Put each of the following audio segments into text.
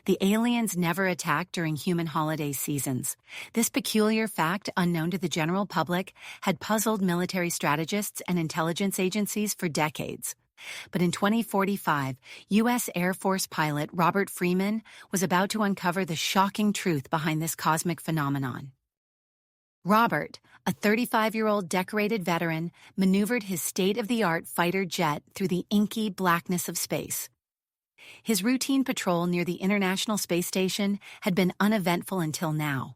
The aliens never attack during human holiday seasons. This peculiar fact, unknown to the general public, had puzzled military strategists and intelligence agencies for decades. But in 2045, U.S. Air Force pilot Robert Freeman was about to uncover the shocking truth behind this cosmic phenomenon. Robert, a 35-year-old decorated veteran, maneuvered his state-of-the-art fighter jet through the inky blackness of space. His routine patrol near the International Space Station had been uneventful until now.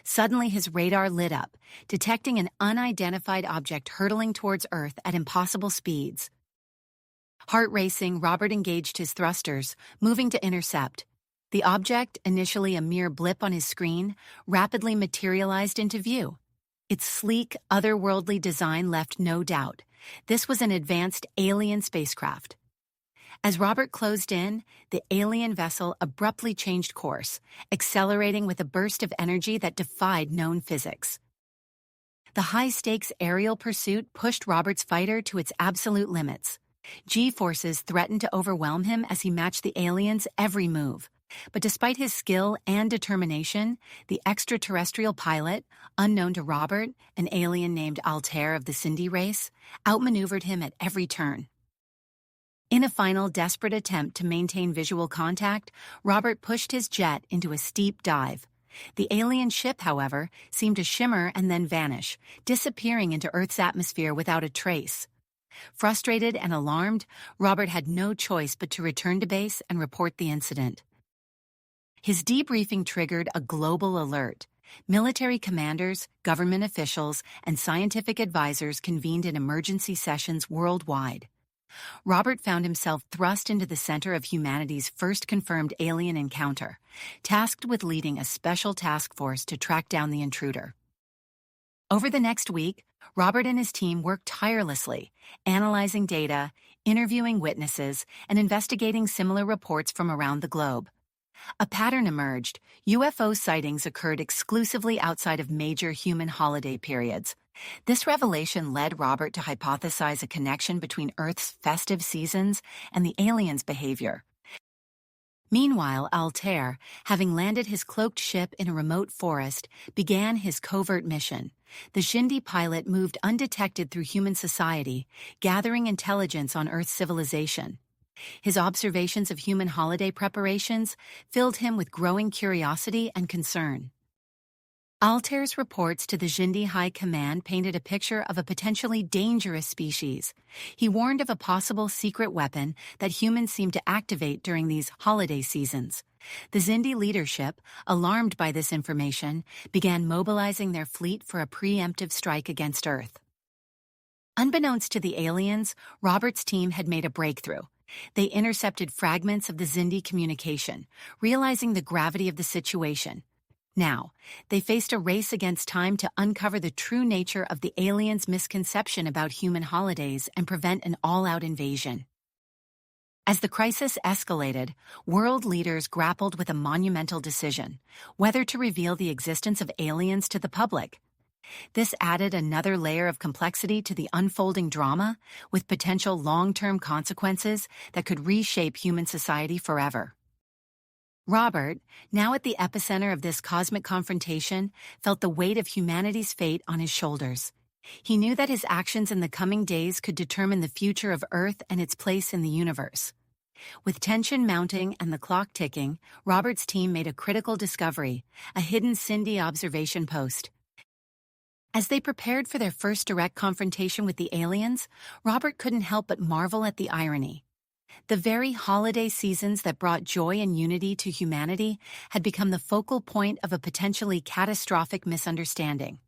Suddenly his radar lit up, detecting an unidentified object hurtling towards Earth at impossible speeds. Heart racing, Robert engaged his thrusters, moving to intercept. The object, initially a mere blip on his screen, rapidly materialized into view. Its sleek, otherworldly design left no doubt. This was an advanced alien spacecraft. As Robert closed in, the alien vessel abruptly changed course, accelerating with a burst of energy that defied known physics. The high-stakes aerial pursuit pushed Robert's fighter to its absolute limits. G-forces threatened to overwhelm him as he matched the aliens' every move. But despite his skill and determination, the extraterrestrial pilot, unknown to Robert, an alien named Altair of the Cindy race, outmaneuvered him at every turn. In a final desperate attempt to maintain visual contact, Robert pushed his jet into a steep dive. The alien ship, however, seemed to shimmer and then vanish, disappearing into Earth's atmosphere without a trace. Frustrated and alarmed, Robert had no choice but to return to base and report the incident. His debriefing triggered a global alert. Military commanders, government officials, and scientific advisors convened in emergency sessions worldwide. Robert found himself thrust into the center of humanity's first confirmed alien encounter, tasked with leading a special task force to track down the intruder. Over the next week, Robert and his team worked tirelessly, analyzing data, interviewing witnesses, and investigating similar reports from around the globe. A pattern emerged. UFO sightings occurred exclusively outside of major human holiday periods. This revelation led Robert to hypothesize a connection between Earth's festive seasons and the aliens' behavior. Meanwhile, Altair, having landed his cloaked ship in a remote forest, began his covert mission. The Shindy pilot moved undetected through human society, gathering intelligence on Earth's civilization. His observations of human holiday preparations filled him with growing curiosity and concern. Altair's reports to the Shindy High Command painted a picture of a potentially dangerous species. He warned of a possible secret weapon that humans seemed to activate during these holiday seasons. The Shindy leadership, alarmed by this information, began mobilizing their fleet for a preemptive strike against Earth. Unbeknownst to the aliens, Robert's team had made a breakthrough. They intercepted fragments of the Shindy communication, realizing the gravity of the situation. Now, they faced a race against time to uncover the true nature of the aliens' misconception about human holidays and prevent an all-out invasion. As the crisis escalated, world leaders grappled with a monumental decision: whether to reveal the existence of aliens to the public. This added another layer of complexity to the unfolding drama, with potential long-term consequences that could reshape human society forever. Robert, now at the epicenter of this cosmic confrontation, felt the weight of humanity's fate on his shoulders. He knew that his actions in the coming days could determine the future of Earth and its place in the universe. With tension mounting and the clock ticking, Robert's team made a critical discovery: a hidden Shindy observation post. As they prepared for their first direct confrontation with the aliens, Robert couldn't help but marvel at the irony. The very holiday seasons that brought joy and unity to humanity had become the focal point of a potentially catastrophic misunderstanding.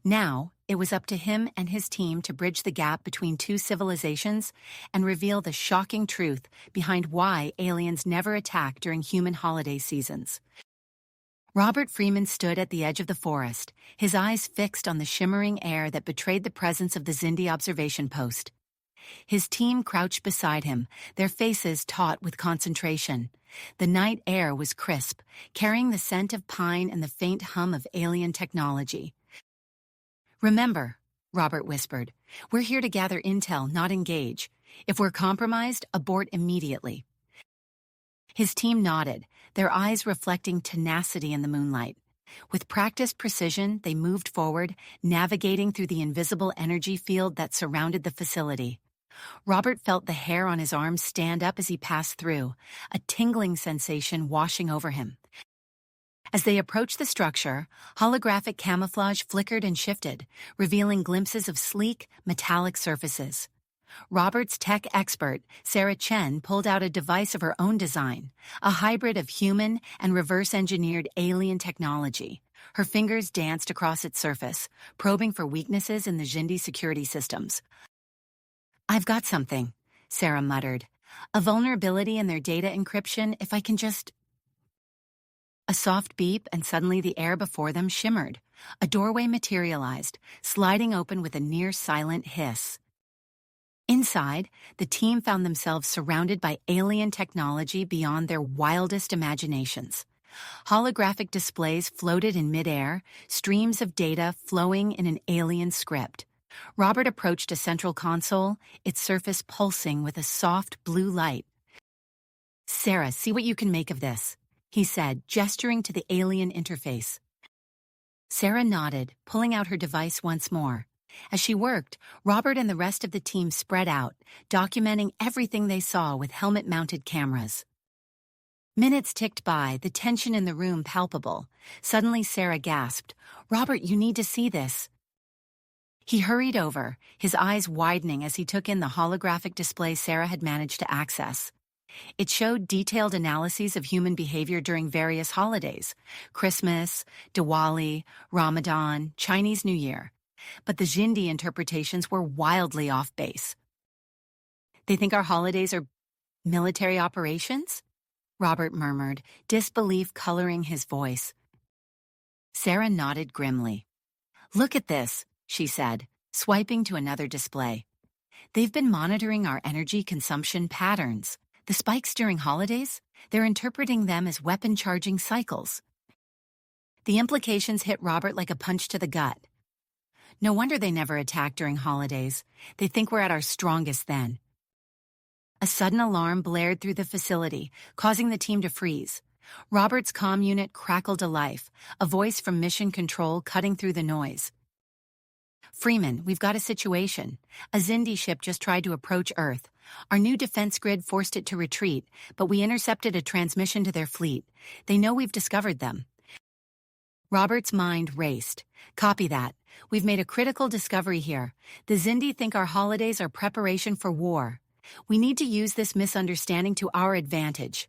Now, it was up to him and his team to bridge the gap between two civilizations and reveal the shocking truth behind why aliens never attack during human holiday seasons. Robert Freeman stood at the edge of the forest, his eyes fixed on the shimmering air that betrayed the presence of the Shindy observation post. His team crouched beside him, their faces taut with concentration. The night air was crisp, carrying the scent of pine and the faint hum of alien technology. "Remember," Robert whispered, "we're here to gather intel, not engage. If we're compromised, abort immediately." His team nodded, their eyes reflecting tenacity in the moonlight. With practiced precision, they moved forward, navigating through the invisible energy field that surrounded the facility. Robert felt the hair on his arms stand up as he passed through, a tingling sensation washing over him. As they approached the structure, holographic camouflage flickered and shifted, revealing glimpses of sleek, metallic surfaces. Robert's tech expert, Sarah Chen, pulled out a device of her own design, a hybrid of human and reverse-engineered alien technology. Her fingers danced across its surface, probing for weaknesses in the Xindi security systems. "I've got something," Sarah muttered. "A vulnerability in their data encryption if I can just—" A soft beep, and suddenly the air before them shimmered. A doorway materialized, sliding open with a near-silent hiss. Inside, the team found themselves surrounded by alien technology beyond their wildest imaginations. Holographic displays floated in midair, streams of data flowing in an alien script. Robert approached a central console, its surface pulsing with a soft blue light. "Sarah, see what you can make of this," he said, gesturing to the alien interface. Sarah nodded, pulling out her device once more. As she worked, Robert and the rest of the team spread out, documenting everything they saw with helmet-mounted cameras. Minutes ticked by, the tension in the room palpable. Suddenly Sarah gasped, "Robert, you need to see this." He hurried over, his eyes widening as he took in the holographic display Sarah had managed to access. It showed detailed analyses of human behavior during various holidays: Christmas, Diwali, Ramadan, Chinese New Year. But the Xindi interpretations were wildly off base. "They think our holidays are military operations?" Robert murmured, disbelief coloring his voice. Sarah nodded grimly. "Look at this," she said, swiping to another display. "They've been monitoring our energy consumption patterns. The spikes during holidays, they're interpreting them as weapon charging cycles." The implications hit Robert like a punch to the gut. No wonder they never attack during holidays. They think we're at our strongest then. A sudden alarm blared through the facility, causing the team to freeze. Robert's comm unit crackled to life, a voice from Mission Control cutting through the noise. "Freeman, we've got a situation. A Xindi ship just tried to approach Earth. Our new defense grid forced it to retreat, but we intercepted a transmission to their fleet. They know we've discovered them." Robert's mind raced. "Copy that. We've made a critical discovery here. The Xindi think our holidays are preparation for war. We need to use this misunderstanding to our advantage."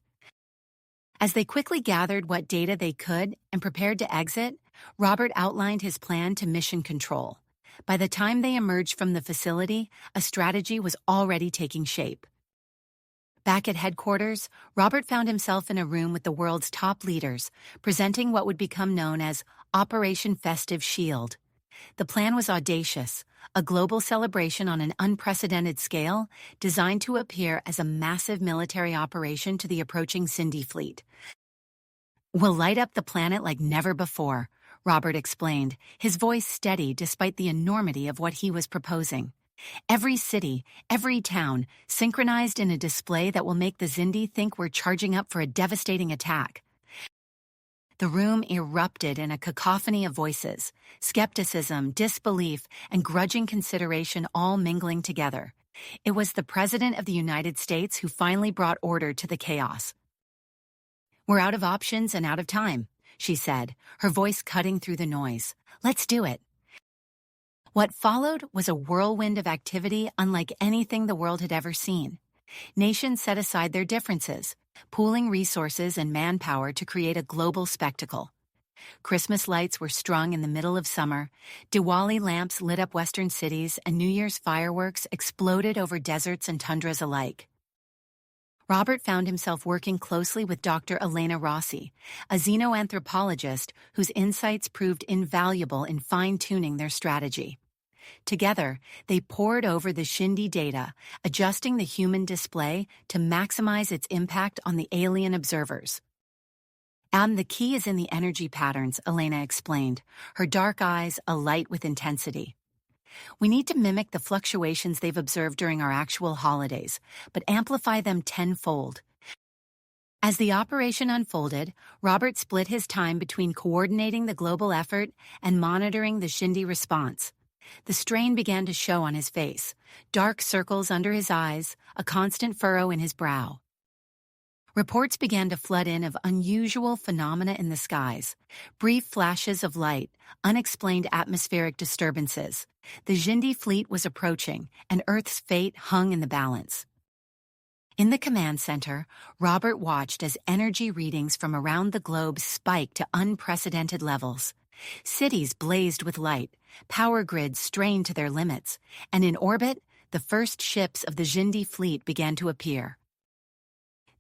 As they quickly gathered what data they could and prepared to exit, Robert outlined his plan to Mission Control. By the time they emerged from the facility, a strategy was already taking shape. Back at headquarters, Robert found himself in a room with the world's top leaders, presenting what would become known as Operation Festive Shield. The plan was audacious, a global celebration on an unprecedented scale, designed to appear as a massive military operation to the approaching Xindi fleet. "We'll light up the planet like never before," Robert explained, his voice steady despite the enormity of what he was proposing. "Every city, every town, synchronized in a display that will make the Xindi think we're charging up for a devastating attack." The room erupted in a cacophony of voices, skepticism, disbelief, and grudging consideration all mingling together. It was the President of the United States who finally brought order to the chaos. "We're out of options and out of time," she said, her voice cutting through the noise. "Let's do it." What followed was a whirlwind of activity unlike anything the world had ever seen. Nations set aside their differences, pooling resources and manpower to create a global spectacle. Christmas lights were strung in the middle of summer, Diwali lamps lit up Western cities, and New Year's fireworks exploded over deserts and tundras alike. Robert found himself working closely with Dr. Elena Rossi, a xenoanthropologist whose insights proved invaluable in fine-tuning their strategy. Together, they pored over the Xindi data, adjusting the human display to maximize its impact on the alien observers. "And the key is in the energy patterns," Elena explained, her dark eyes alight with intensity. "We need to mimic the fluctuations they've observed during our actual holidays, but amplify them tenfold. As the operation unfolded, Robert split his time between coordinating the global effort and monitoring the Shindy response. The strain began to show on his face, dark circles under his eyes, a constant furrow in his brow. Reports began to flood in of unusual phenomena in the skies, brief flashes of light, unexplained atmospheric disturbances. The Shindy fleet was approaching, and Earth's fate hung in the balance. In the command center, Robert watched as energy readings from around the globe spiked to unprecedented levels. Cities blazed with light, power grids strained to their limits, and in orbit, the first ships of the Shindy fleet began to appear.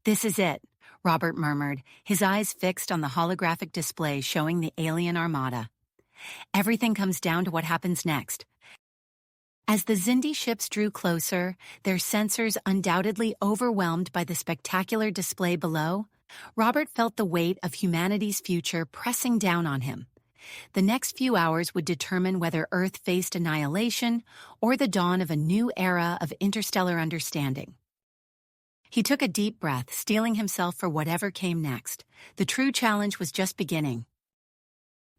"This is it," Robert murmured, his eyes fixed on the holographic display showing the alien armada. "Everything comes down to what happens next." As the Shindy ships drew closer, their sensors undoubtedly overwhelmed by the spectacular display below, Robert felt the weight of humanity's future pressing down on him. The next few hours would determine whether Earth faced annihilation or the dawn of a new era of interstellar understanding. He took a deep breath, steeling himself for whatever came next. The true challenge was just beginning.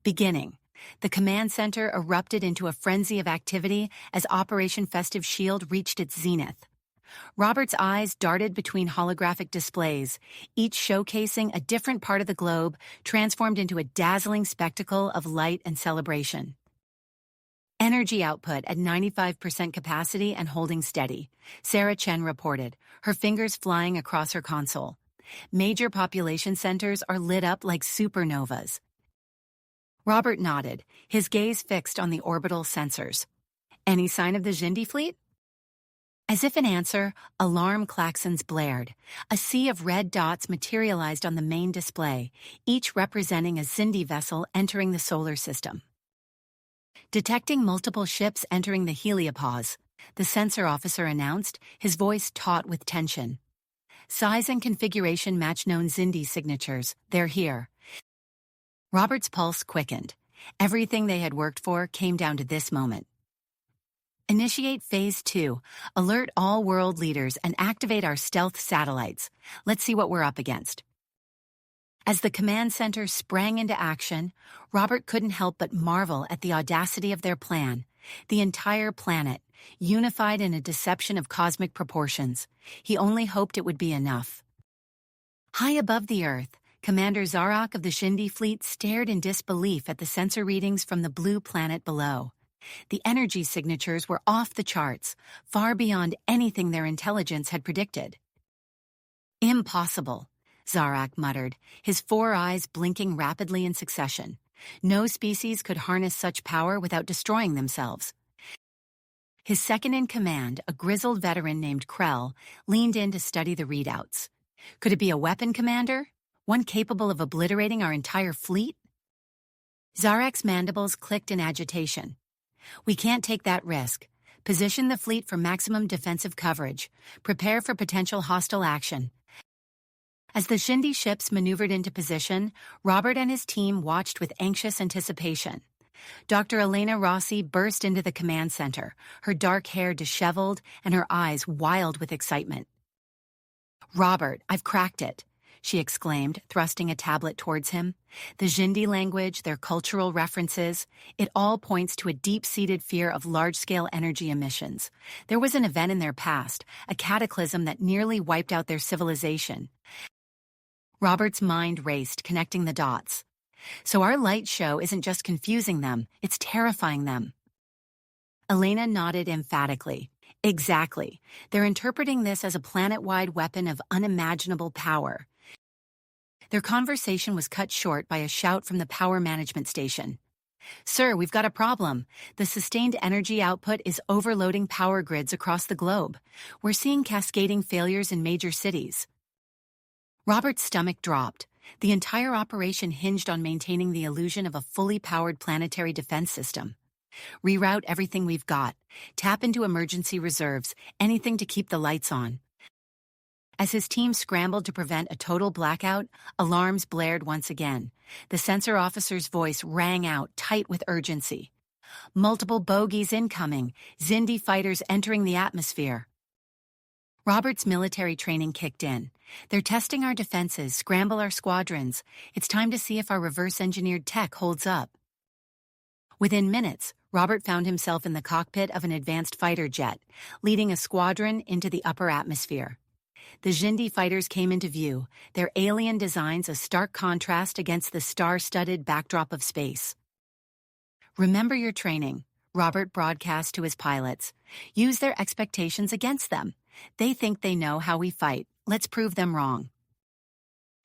The command center erupted into a frenzy of activity as Operation Festive Shield reached its zenith. Robert's eyes darted between holographic displays, each showcasing a different part of the globe, transformed into a dazzling spectacle of light and celebration. "Energy output at 95% capacity and holding steady," Sarah Chen reported, her fingers flying across her console. "Major population centers are lit up like supernovas." Robert nodded, his gaze fixed on the orbital sensors. "Any sign of the Shindy fleet?" As if in answer, alarm klaxons blared. A sea of red dots materialized on the main display, each representing a Shindy vessel entering the solar system. Detecting multiple ships entering the heliopause, the sensor officer announced, his voice taut with tension. "Size and configuration match known Shindy signatures. They're here." Robert's pulse quickened. Everything they had worked for came down to this moment. "Initiate Phase 2. Alert all world leaders and activate our stealth satellites. Let's see what we're up against." As the command center sprang into action, Robert couldn't help but marvel at the audacity of their plan. The entire planet, unified in a deception of cosmic proportions. He only hoped it would be enough. High above the Earth, Commander Zarak of the Shindy fleet stared in disbelief at the sensor readings from the blue planet below. The energy signatures were off the charts, far beyond anything their intelligence had predicted. "Impossible," Zarak muttered, his 4 eyes blinking rapidly in succession. No species could harness such power without destroying themselves. His second-in-command, a grizzled veteran named Krell, leaned in to study the readouts. Could it be a weapon commander? One capable of obliterating our entire fleet? Zarak's mandibles clicked in agitation. "We can't take that risk. Position the fleet for maximum defensive coverage. Prepare for potential hostile action." As the Shindy ships maneuvered into position, Robert and his team watched with anxious anticipation. Dr. Elena Rossi burst into the command center, her dark hair disheveled and her eyes wild with excitement. "Robert, I've cracked it," she exclaimed, thrusting a tablet towards him. "The Shindy language, their cultural references, it all points to a deep-seated fear of large-scale energy emissions. There was an event in their past, a cataclysm that nearly wiped out their civilization." Robert's mind raced, connecting the dots. "So our light show isn't just confusing them, it's terrifying them." Elena nodded emphatically. "Exactly. They're interpreting this as a planet-wide weapon of unimaginable power." Their conversation was cut short by a shout from the power management station. "Sir, we've got a problem. The sustained energy output is overloading power grids across the globe. We're seeing cascading failures in major cities." Robert's stomach dropped. The entire operation hinged on maintaining the illusion of a fully powered planetary defense system. "Reroute everything we've got. Tap into emergency reserves, anything to keep the lights on." As his team scrambled to prevent a total blackout, alarms blared once again. The sensor officer's voice rang out, tight with urgency. "Multiple bogies incoming. Shindy fighters entering the atmosphere." Robert's military training kicked in. They're testing our defenses, scramble our squadrons. It's time to see if our reverse-engineered tech holds up. Within minutes, Robert found himself in the cockpit of an advanced fighter jet, leading a squadron into the upper atmosphere. The Xindi fighters came into view, their alien designs a stark contrast against the star-studded backdrop of space. Remember your training, Robert broadcast to his pilots. Use their expectations against them. They think they know how we fight. Let's prove them wrong.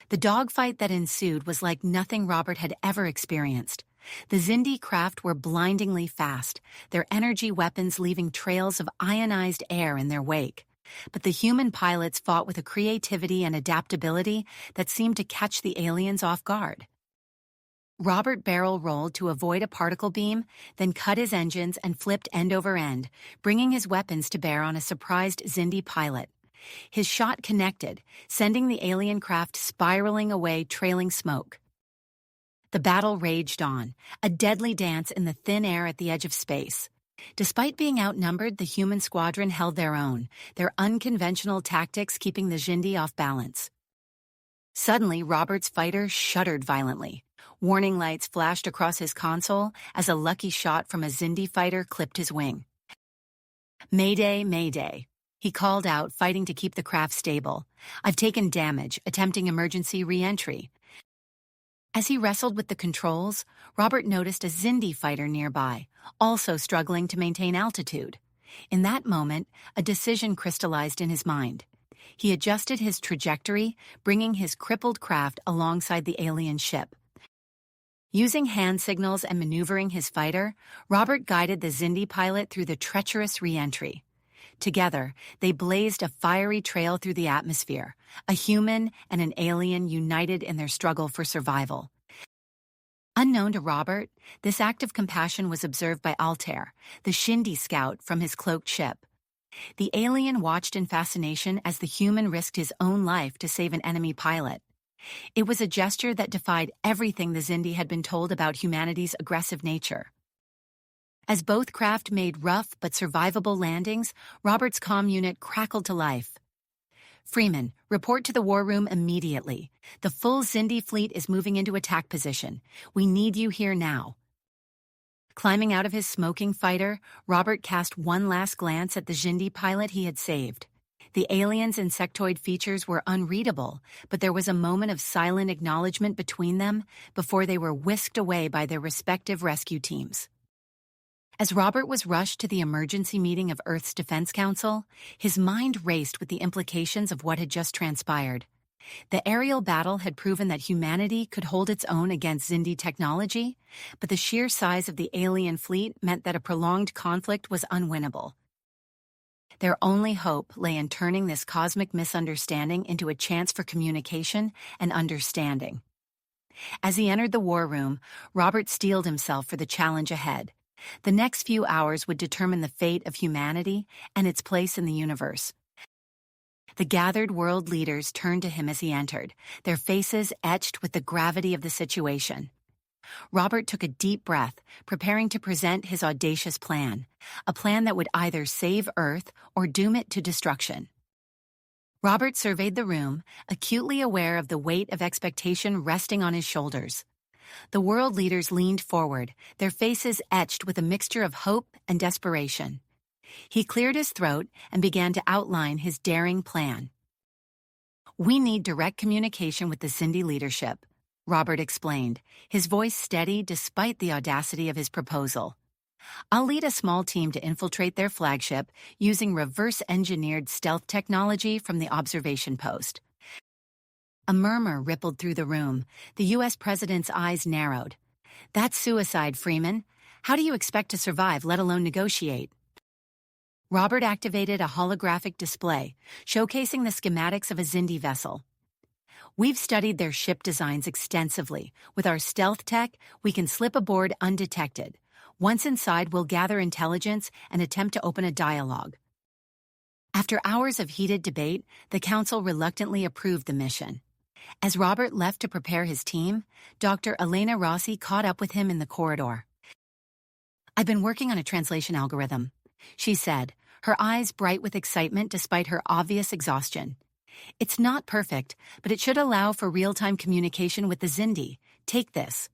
The dogfight that ensued was like nothing Robert had ever experienced. The Xindi craft were blindingly fast, their energy weapons leaving trails of ionized air in their wake. But the human pilots fought with a creativity and adaptability that seemed to catch the aliens off guard. Robert barrel rolled to avoid a particle beam, then cut his engines and flipped end over end, bringing his weapons to bear on a surprised Xindi pilot. His shot connected, sending the alien craft spiraling away, trailing smoke. The battle raged on, a deadly dance in the thin air at the edge of space. Despite being outnumbered, the human squadron held their own, their unconventional tactics keeping the Xindi off balance. Suddenly, Robert's fighter shuddered violently. Warning lights flashed across his console as a lucky shot from a Xindi fighter clipped his wing. "Mayday, mayday," he called out, fighting to keep the craft stable. "I've taken damage, attempting emergency re-entry." As he wrestled with the controls, Robert noticed a Xindi fighter nearby, also struggling to maintain altitude. In that moment, a decision crystallized in his mind. He adjusted his trajectory, bringing his crippled craft alongside the alien ship. Using hand signals and maneuvering his fighter, Robert guided the Xindi pilot through the treacherous re-entry. Together, they blazed a fiery trail through the atmosphere, a human and an alien united in their struggle for survival. Unknown to Robert, this act of compassion was observed by Altair, the Xindi scout from his cloaked ship. The alien watched in fascination as the human risked his own life to save an enemy pilot. It was a gesture that defied everything the Xindi had been told about humanity's aggressive nature. As both craft made rough but survivable landings, Robert's comm unit crackled to life. "Freeman, report to the war room immediately. The full Xindi fleet is moving into attack position. We need you here now." Climbing out of his smoking fighter, Robert cast one last glance at the Xindi pilot he had saved. The alien's insectoid features were unreadable, but there was a moment of silent acknowledgement between them before they were whisked away by their respective rescue teams. As Robert was rushed to the emergency meeting of Earth's Defense Council, his mind raced with the implications of what had just transpired. The aerial battle had proven that humanity could hold its own against Xindi technology, but the sheer size of the alien fleet meant that a prolonged conflict was unwinnable. Their only hope lay in turning this cosmic misunderstanding into a chance for communication and understanding. As he entered the war room, Robert steeled himself for the challenge ahead. The next few hours would determine the fate of humanity and its place in the universe. The gathered world leaders turned to him as he entered, their faces etched with the gravity of the situation. Robert took a deep breath, preparing to present his audacious plan, a plan that would either save Earth or doom it to destruction. Robert surveyed the room, acutely aware of the weight of expectation resting on his shoulders. The world leaders leaned forward, their faces etched with a mixture of hope and desperation. He cleared his throat and began to outline his daring plan. "We need direct communication with the Xindi leadership," Robert explained, his voice steady despite the audacity of his proposal. "I'll lead a small team to infiltrate their flagship using reverse-engineered stealth technology from the observation post." A murmur rippled through the room. The U.S. president's eyes narrowed. "That's suicide, Freeman. How do you expect to survive, let alone negotiate?" Robert activated a holographic display, showcasing the schematics of a Xindi vessel. "We've studied their ship designs extensively. With our stealth tech, we can slip aboard undetected. Once inside, we'll gather intelligence and attempt to open a dialogue." After hours of heated debate, the council reluctantly approved the mission. As Robert left to prepare his team, Dr. Elena Rossi caught up with him in the corridor. "I've been working on a translation algorithm," she said, her eyes bright with excitement despite her obvious exhaustion. It's not perfect, but it should allow for real-time communication with the Xindi. Take this."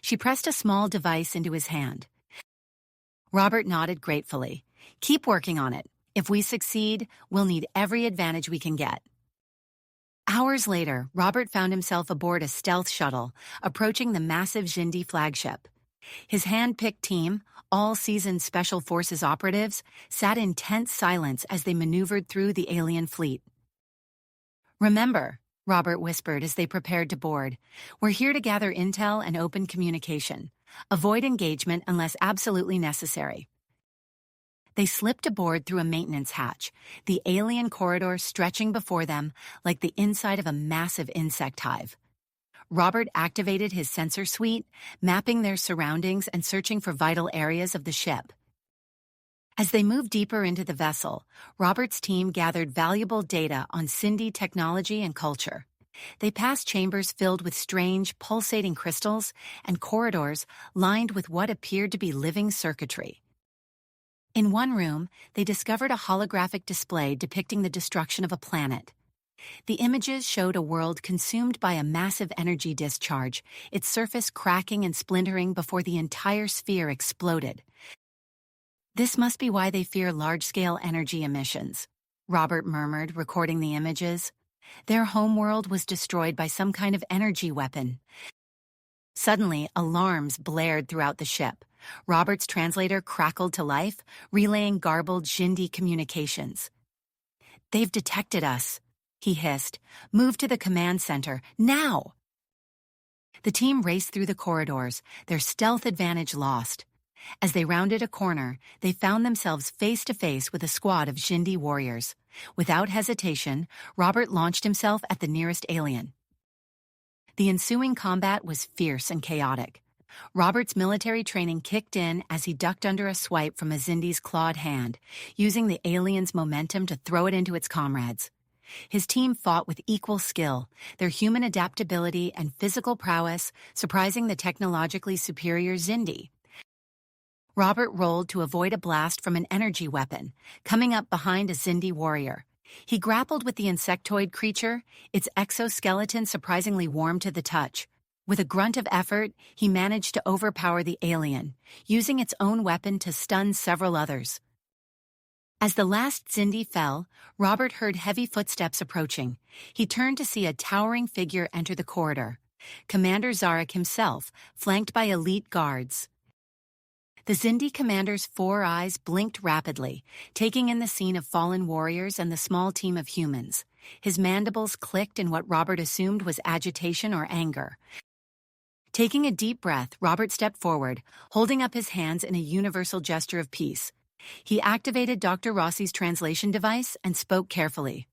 She pressed a small device into his hand. Robert nodded gratefully. "Keep working on it. If we succeed, we'll need every advantage we can get." Hours later, Robert found himself aboard a stealth shuttle, approaching the massive Xindi flagship. His hand-picked team, all seasoned Special Forces operatives, sat in tense silence as they maneuvered through the alien fleet. "Remember," Robert whispered as they prepared to board, "we're here to gather intel and open communication. Avoid engagement unless absolutely necessary." They slipped aboard through a maintenance hatch, the alien corridor stretching before them like the inside of a massive insect hive. Robert activated his sensor suite, mapping their surroundings and searching for vital areas of the ship. As they moved deeper into the vessel, Robert's team gathered valuable data on Xindi technology and culture. They passed chambers filled with strange, pulsating crystals and corridors lined with what appeared to be living circuitry. In one room, they discovered a holographic display depicting the destruction of a planet. The images showed a world consumed by a massive energy discharge, its surface cracking and splintering before the entire sphere exploded. "This must be why they fear large-scale energy emissions," Robert murmured, recording the images. Their homeworld was destroyed by some kind of energy weapon. Suddenly, alarms blared throughout the ship. Robert's translator crackled to life, relaying garbled Xindi communications. "They've detected us," he hissed. "Move to the command center, now!" The team raced through the corridors, their stealth advantage lost. As they rounded a corner, they found themselves face to face with a squad of Xindi warriors. Without hesitation, Robert launched himself at the nearest alien. The ensuing combat was fierce and chaotic. Robert's military training kicked in as he ducked under a swipe from a Xindi's clawed hand, using the alien's momentum to throw it into its comrades. His team fought with equal skill, their human adaptability and physical prowess surprising the technologically superior Xindi. Robert rolled to avoid a blast from an energy weapon, coming up behind a Xindi warrior. He grappled with the insectoid creature, its exoskeleton surprisingly warm to the touch. With a grunt of effort, he managed to overpower the alien, using its own weapon to stun several others. As the last Xindi fell, Robert heard heavy footsteps approaching. He turned to see a towering figure enter the corridor. Commander Zarek himself, flanked by elite guards. The Xindi commander's 4 eyes blinked rapidly, taking in the scene of fallen warriors and the small team of humans. His mandibles clicked in what Robert assumed was agitation or anger. Taking a deep breath, Robert stepped forward, holding up his hands in a universal gesture of peace. He activated Dr. Rossi's translation device and spoke carefully.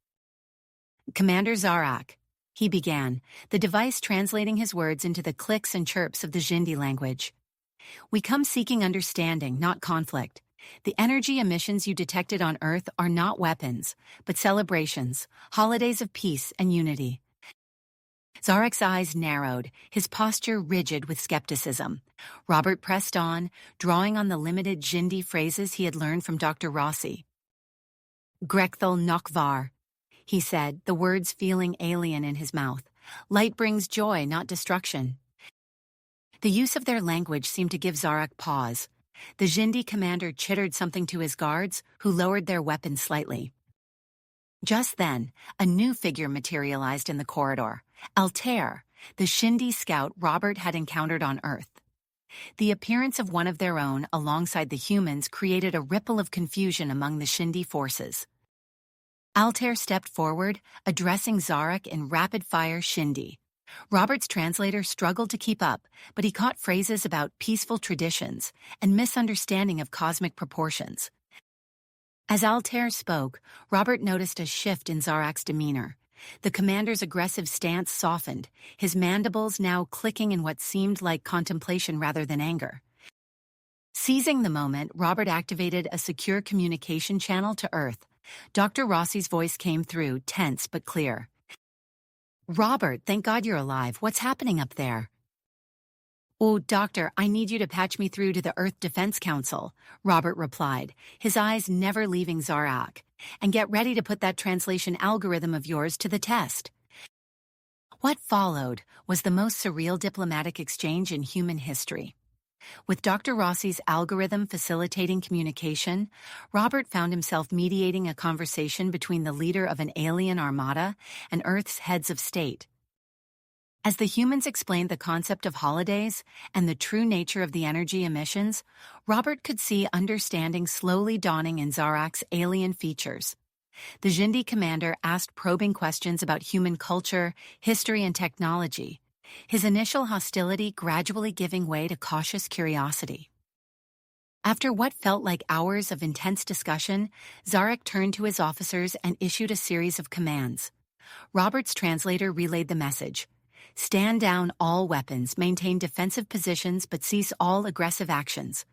"Commander Zarak," he began, the device translating his words into the clicks and chirps of the Xindi language. "We come seeking understanding, not conflict. The energy emissions you detected on Earth are not weapons, but celebrations, holidays of peace and unity." Zarek's eyes narrowed, his posture rigid with skepticism. Robert pressed on, drawing on the limited Xindi phrases he had learned from Dr. Rossi. "Grekthal Nokvar," he said, the words feeling alien in his mouth. "Light brings joy, not destruction." The use of their language seemed to give Zarak pause. The Xindi commander chittered something to his guards, who lowered their weapons slightly. Just then, a new figure materialized in the corridor. Altair, the Xindi scout Robert had encountered on Earth. The appearance of one of their own alongside the humans created a ripple of confusion among the Xindi forces. Altair stepped forward, addressing Zarak in rapid-fire Xindi. Robert's translator struggled to keep up, but he caught phrases about peaceful traditions and misunderstanding of cosmic proportions. As Altair spoke, Robert noticed a shift in Zarak's demeanor. The commander's aggressive stance softened, his mandibles now clicking in what seemed like contemplation rather than anger. Seizing the moment, Robert activated a secure communication channel to Earth. Dr. Rossi's voice came through, tense but clear. "Robert, thank God you're alive. What's happening up there?" "Oh, Doctor, I need you to patch me through to the Earth Defense Council," Robert replied, his eyes never leaving Zarak. and get ready to put that translation algorithm of yours to the test." What followed was the most surreal diplomatic exchange in human history. With Dr. Rossi's algorithm facilitating communication, Robert found himself mediating a conversation between the leader of an alien armada and Earth's heads of state. As the humans explained the concept of holidays and the true nature of the energy emissions, Robert could see understanding slowly dawning in Zarak's alien features. The Xindi commander asked probing questions about human culture, history, and technology, his initial hostility gradually giving way to cautious curiosity. After what felt like hours of intense discussion, Zarak turned to his officers and issued a series of commands. Robert's translator relayed the message: "Stand down all weapons, maintain defensive positions, but cease all aggressive actions."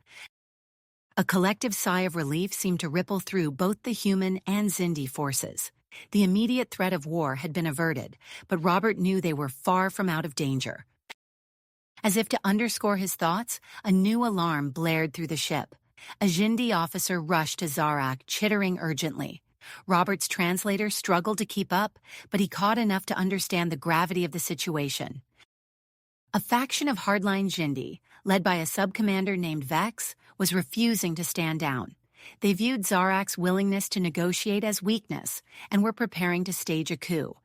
A collective sigh of relief seemed to ripple through both the human and Xindi forces. The immediate threat of war had been averted, but Robert knew they were far from out of danger. As if to underscore his thoughts, a new alarm blared through the ship. A Xindi officer rushed to Zarak, chittering urgently. Robert's translator struggled to keep up, but he caught enough to understand the gravity of the situation. A faction of hardline Xindi, led by a sub-commander named Vex, was refusing to stand down. They viewed Zarak's willingness to negotiate as weakness and were preparing to stage a coup.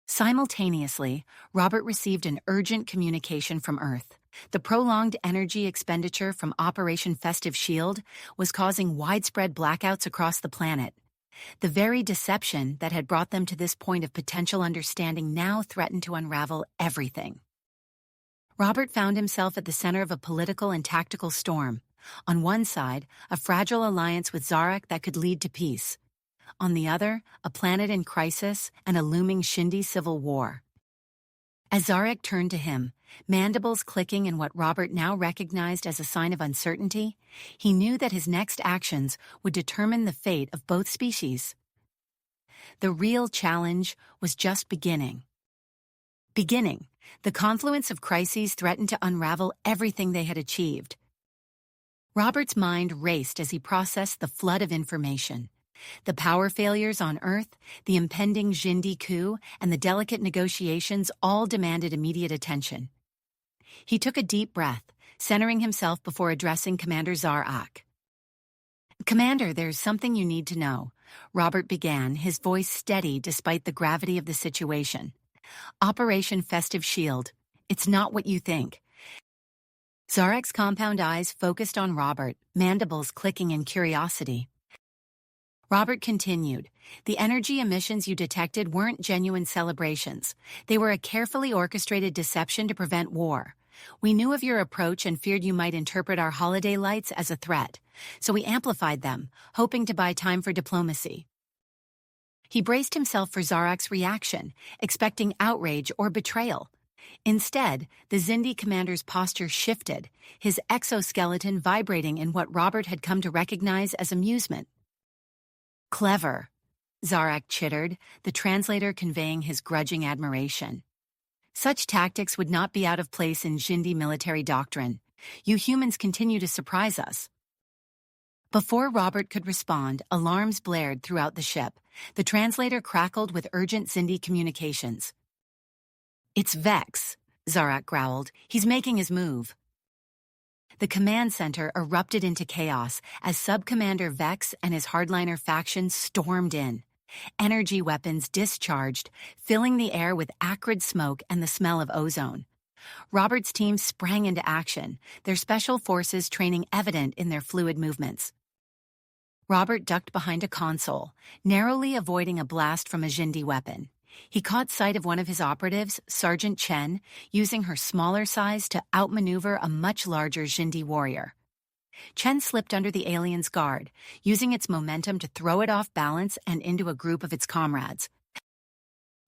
Simultaneously, Robert received an urgent communication from Earth. The prolonged energy expenditure from Operation Festive Shield was causing widespread blackouts across the planet. The very deception that had brought them to this point of potential understanding now threatened to unravel everything. Robert found himself at the center of a political and tactical storm. On one side, a fragile alliance with Zarak that could lead to peace. On the other, a planet in crisis and a looming Xindi civil war. As Zarak turned to him, mandibles clicking in what Robert now recognized as a sign of uncertainty, he knew that his next actions would determine the fate of both species. The real challenge was just beginning. The confluence of crises threatened to unravel everything they had achieved. Robert's mind raced as he processed the flood of information. The power failures on Earth, the impending Xindi coup, and the delicate negotiations all demanded immediate attention. He took a deep breath, centering himself before addressing Commander Zarak. "Commander, there's something you need to know," Robert began, his voice steady despite the gravity of the situation. "Operation Festive Shield. It's not what you think." Zarak's compound eyes focused on Robert, mandibles clicking in curiosity. Robert continued, "The energy emissions you detected weren't genuine celebrations. They were a carefully orchestrated deception to prevent war. We knew of your approach and feared you might interpret our holiday lights as a threat, so we amplified them, hoping to buy time for diplomacy." He braced himself for Zarak's reaction, expecting outrage or betrayal. Instead, the Xindi commander's posture shifted, his exoskeleton vibrating in what Robert had come to recognize as amusement. "Clever," Zarak chittered, the translator conveying his grudging admiration. "Such tactics would not be out of place in Xindi military doctrine. You humans continue to surprise us." Before Robert could respond, alarms blared throughout the ship. The translator crackled with urgent Xindi communications. "It's Vex," Zarak growled. "He's making his move." The command center erupted into chaos as Sub-Commander Vex and his hardliner faction stormed in. Energy weapons discharged, filling the air with acrid smoke and the smell of ozone. Robert's team sprang into action, their special forces training evident in their fluid movements. Robert ducked behind a console, narrowly avoiding a blast from a Xindi weapon. He caught sight of one of his operatives, Sergeant Chen, using her smaller size to outmaneuver a much larger Xindi warrior. Chen slipped under the alien's guard, using its momentum to throw it off balance and into a group of its comrades.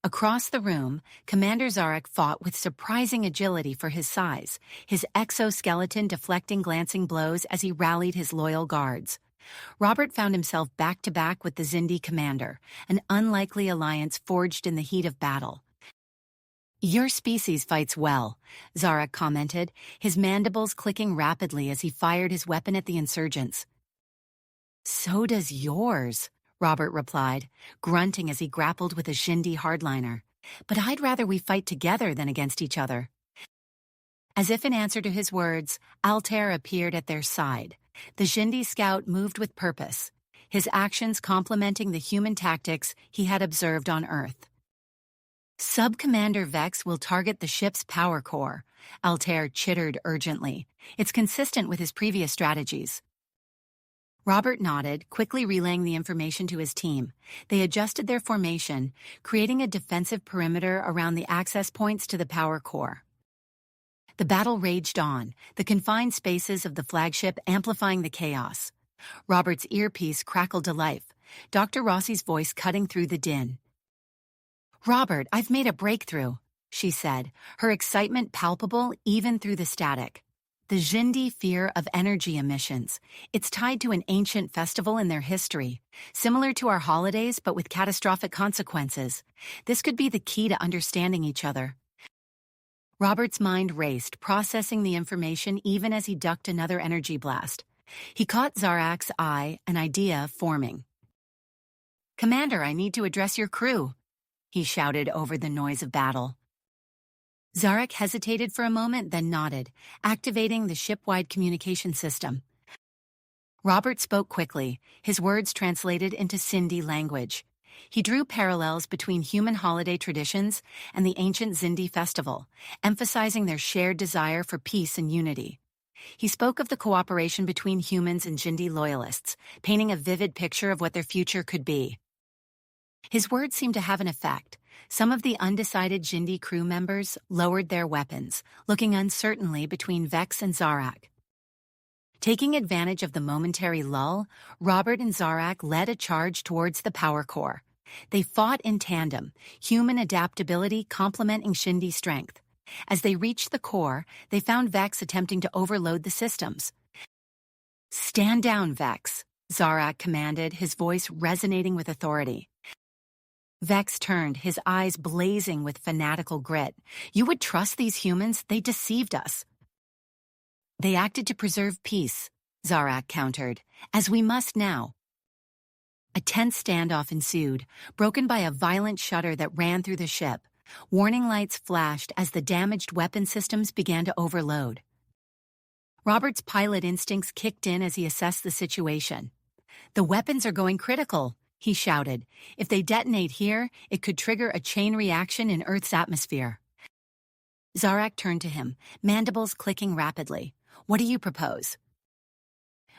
Across the room, Commander Zarak fought with surprising agility for his size, his exoskeleton deflecting glancing blows as he rallied his loyal guards. Robert found himself back-to-back with the Xindi commander, an unlikely alliance forged in the heat of battle. "Your species fights well," Zarak commented, his mandibles clicking rapidly as he fired his weapon at the insurgents. "So does yours," Robert replied, grunting as he grappled with a Xindi hardliner. "But I'd rather we fight together than against each other." As if in answer to his words, Altair appeared at their side. The Xindi scout moved with purpose, his actions complementing the human tactics he had observed on Earth. "Sub-Commander Vex will target the ship's power core," Altair chittered urgently. "It's consistent with his previous strategies." Robert nodded, quickly relaying the information to his team. They adjusted their formation, creating a defensive perimeter around the access points to the power core. The battle raged on, the confined spaces of the flagship amplifying the chaos. Robert's earpiece crackled to life, Dr. Rossi's voice cutting through the din. "Robert, I've made a breakthrough," she said, her excitement palpable even through the static. "The Xindi fear of energy emissions. It's tied to an ancient festival in their history, similar to our holidays but with catastrophic consequences. This could be the key to understanding each other." Robert's mind raced, processing the information even as he ducked another energy blast. He caught Zarak's eye, an idea forming. "Commander, I need to address your crew," he shouted over the noise of battle. Zarak hesitated for a moment, then nodded, activating the ship-wide communication system. Robert spoke quickly, his words translated into Xindi language. He drew parallels between human holiday traditions and the ancient Xindi festival, emphasizing their shared desire for peace and unity. He spoke of the cooperation between humans and Xindi loyalists, painting a vivid picture of what their future could be. His words seemed to have an effect. Some of the undecided Xindi crew members lowered their weapons, looking uncertainly between Vex and Zarak. Taking advantage of the momentary lull, Robert and Zarak led a charge towards the power core. They fought in tandem, human adaptability complementing Xindi strength. As they reached the core, they found Vex attempting to overload the systems. "Stand down, Vex," Zarak commanded, his voice resonating with authority. Vex turned, his eyes blazing with fanatical grit. "You would trust these humans? They deceived us." "They acted to preserve peace," Zarak countered, "as we must now." A tense standoff ensued, broken by a violent shudder that ran through the ship. Warning lights flashed as the damaged weapon systems began to overload. Robert's pilot instincts kicked in as he assessed the situation. "The weapons are going critical," he shouted. "If they detonate here, it could trigger a chain reaction in Earth's atmosphere." Zarak turned to him, mandibles clicking rapidly. "What do you propose?"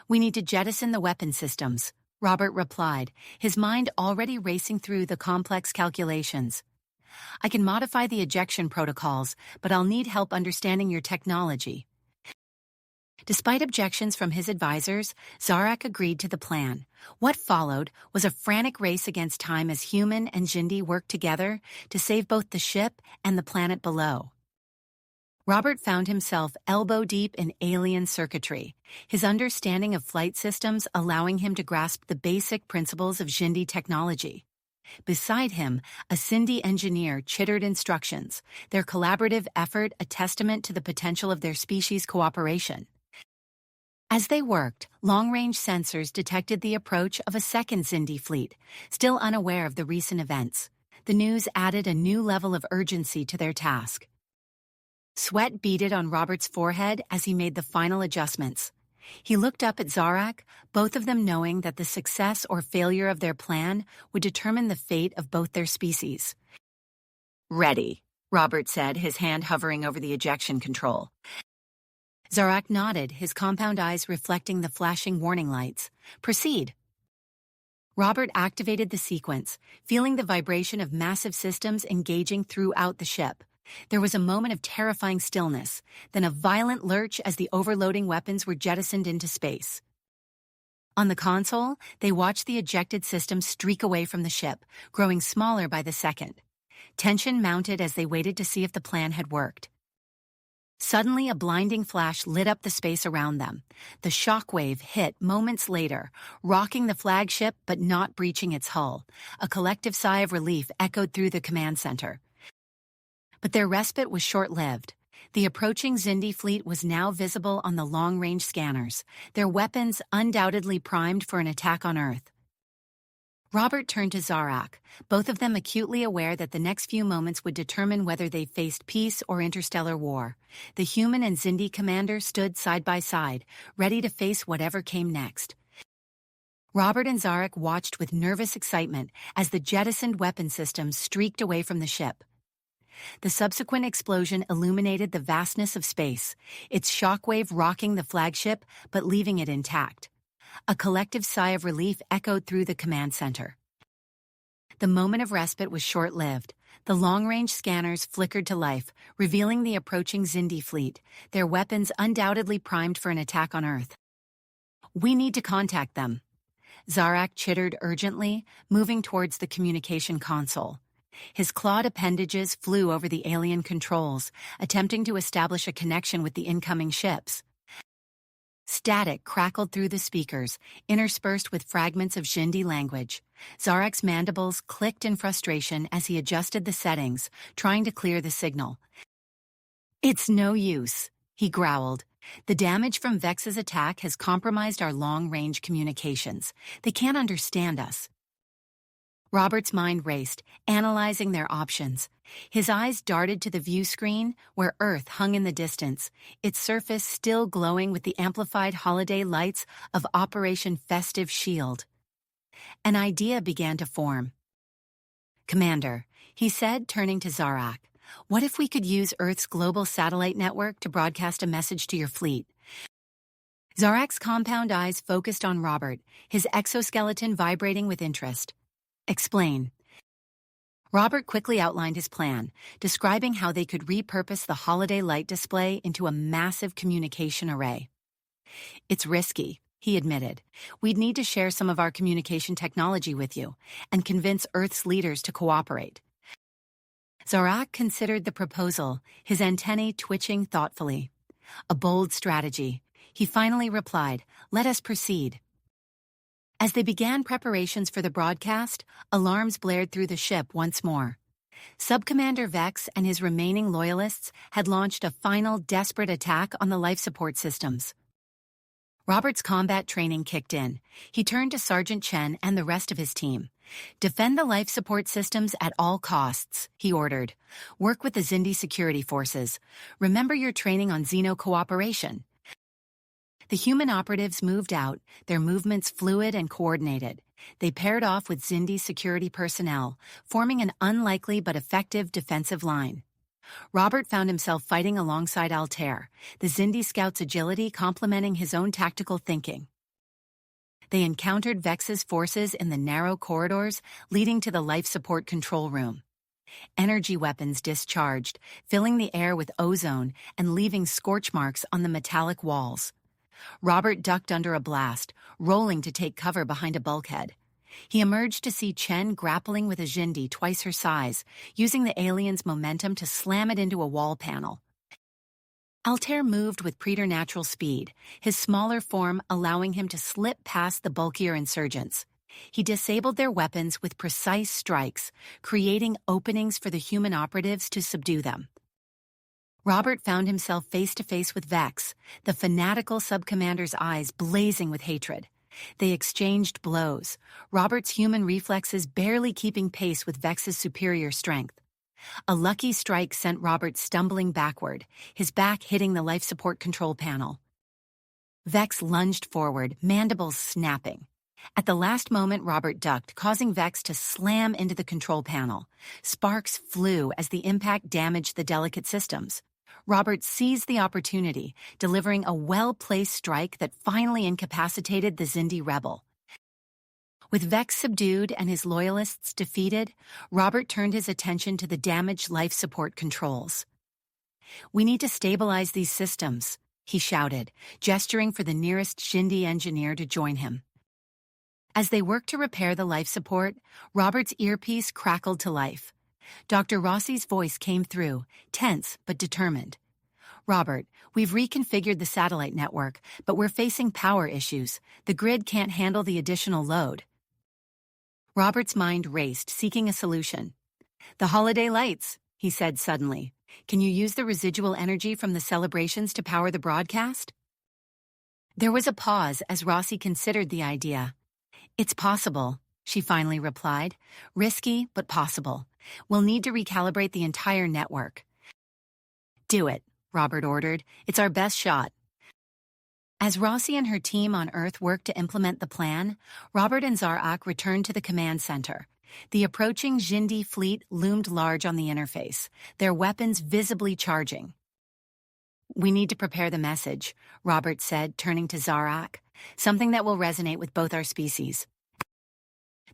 "We need to jettison the weapon systems," Robert replied, his mind already racing through the complex calculations. "I can modify the ejection protocols, but I'll need help understanding your technology." Despite objections from his advisors, Zarak agreed to the plan. What followed was a frantic race against time as human and Xindi worked together to save both the ship and the planet below. Robert found himself elbow-deep in alien circuitry, his understanding of flight systems allowing him to grasp the basic principles of Xindi technology. Beside him, a Xindi engineer chittered instructions, their collaborative effort a testament to the potential of their species' cooperation. As they worked, long-range sensors detected the approach of a second Xindi fleet, still unaware of the recent events. The news added a new level of urgency to their task. Sweat beaded on Robert's forehead as he made the final adjustments. He looked up at Zarak, both of them knowing that the success or failure of their plan would determine the fate of both their species. "Ready," Robert said, his hand hovering over the ejection control. Zarak nodded, his compound eyes reflecting the flashing warning lights. "Proceed." Robert activated the sequence, feeling the vibration of massive systems engaging throughout the ship. There was a moment of terrifying stillness, then a violent lurch as the overloading weapons were jettisoned into space. On the console, they watched the ejected systems streak away from the ship, growing smaller by the second. Tension mounted as they waited to see if the plan had worked. Suddenly, a blinding flash lit up the space around them. The shockwave hit moments later, rocking the flagship but not breaching its hull. A collective sigh of relief echoed through the command center. But their respite was short-lived. The approaching Xindi fleet was now visible on the long-range scanners, their weapons undoubtedly primed for an attack on Earth. Robert turned to Zarak, both of them acutely aware that the next few moments would determine whether they faced peace or interstellar war. The human and Xindi commander stood side by side, ready to face whatever came next. Robert and Zarak watched with nervous excitement as the jettisoned weapon systems streaked away from the ship. The subsequent explosion illuminated the vastness of space, its shockwave rocking the flagship but leaving it intact. A collective sigh of relief echoed through the command center. The moment of respite was short-lived. The long-range scanners flickered to life, revealing the approaching Xindi fleet, their weapons undoubtedly primed for an attack on Earth. "We need to contact them," Zarak chittered urgently, moving towards the communication console. His clawed appendages flew over the alien controls, attempting to establish a connection with the incoming ships. Static crackled through the speakers, interspersed with fragments of Xindi language. Zarak's mandibles clicked in frustration as he adjusted the settings, trying to clear the signal. "It's no use," he growled. "The damage from Vex's attack has compromised our long-range communications. They can't understand us." Robert's mind raced, analyzing their options. His eyes darted to the view screen, where Earth hung in the distance, its surface still glowing with the amplified holiday lights of Operation Festive Shield. An idea began to form. "Commander," he said, turning to Zarak, "what if we could use Earth's global satellite network to broadcast a message to your fleet?" Zarak's compound eyes focused on Robert, his exoskeleton vibrating with interest. "Explain." Robert quickly outlined his plan, describing how they could repurpose the holiday light display into a massive communication array. "It's risky," he admitted. "We'd need to share some of our communication technology with you and convince Earth's leaders to cooperate." Zarak considered the proposal, his antennae twitching thoughtfully. "A bold strategy." He finally replied, "Let us proceed." As they began preparations for the broadcast, alarms blared through the ship once more. Subcommander Vex and his remaining loyalists had launched a final desperate attack on the life support systems. Robert's combat training kicked in. He turned to Sergeant Chen and the rest of his team. "Defend the life support systems at all costs," he ordered. "Work with the Xindi security forces. Remember your training on Xeno cooperation." The human operatives moved out, their movements fluid and coordinated. They paired off with Xindi security personnel, forming an unlikely but effective defensive line. Robert found himself fighting alongside Altair, the Xindi scout's agility complementing his own tactical thinking. They encountered Vex's forces in the narrow corridors leading to the life support control room. Energy weapons discharged, filling the air with ozone and leaving scorch marks on the metallic walls. Robert ducked under a blast, rolling to take cover behind a bulkhead. He emerged to see Chen grappling with a Xindi twice her size, using the alien's momentum to slam it into a wall panel. Altair moved with preternatural speed, his smaller form allowing him to slip past the bulkier insurgents. He disabled their weapons with precise strikes, creating openings for the human operatives to subdue them. Robert found himself face-to-face with Vex, the fanatical subcommander's eyes blazing with hatred. They exchanged blows, Robert's human reflexes barely keeping pace with Vex's superior strength. A lucky strike sent Robert stumbling backward, his back hitting the life support control panel. Vex lunged forward, mandibles snapping. At the last moment, Robert ducked, causing Vex to slam into the control panel. Sparks flew as the impact damaged the delicate systems. Robert seized the opportunity, delivering a well-placed strike that finally incapacitated the Xindi rebel. With Vex subdued and his loyalists defeated, Robert turned his attention to the damaged life support controls. "We need to stabilize these systems," he shouted, gesturing for the nearest Xindi engineer to join him. As they worked to repair the life support, Robert's earpiece crackled to life. Dr. Rossi's voice came through, tense but determined. "Robert, we've reconfigured the satellite network, but we're facing power issues. The grid can't handle the additional load." Robert's mind raced, seeking a solution. "The holiday lights," he said suddenly. "Can you use the residual energy from the celebrations to power the broadcast?" There was a pause as Rossi considered the idea. "It's possible," she finally replied. Risky, but possible. We'll need to recalibrate the entire network. Do it, Robert ordered. It's our best shot. As Rossi and her team on Earth worked to implement the plan, Robert and Zarak returned to the command center. The approaching Xindi fleet loomed large on the interface, their weapons visibly charging. We need to prepare the message, Robert said, turning to Zarak. Something that will resonate with both our species.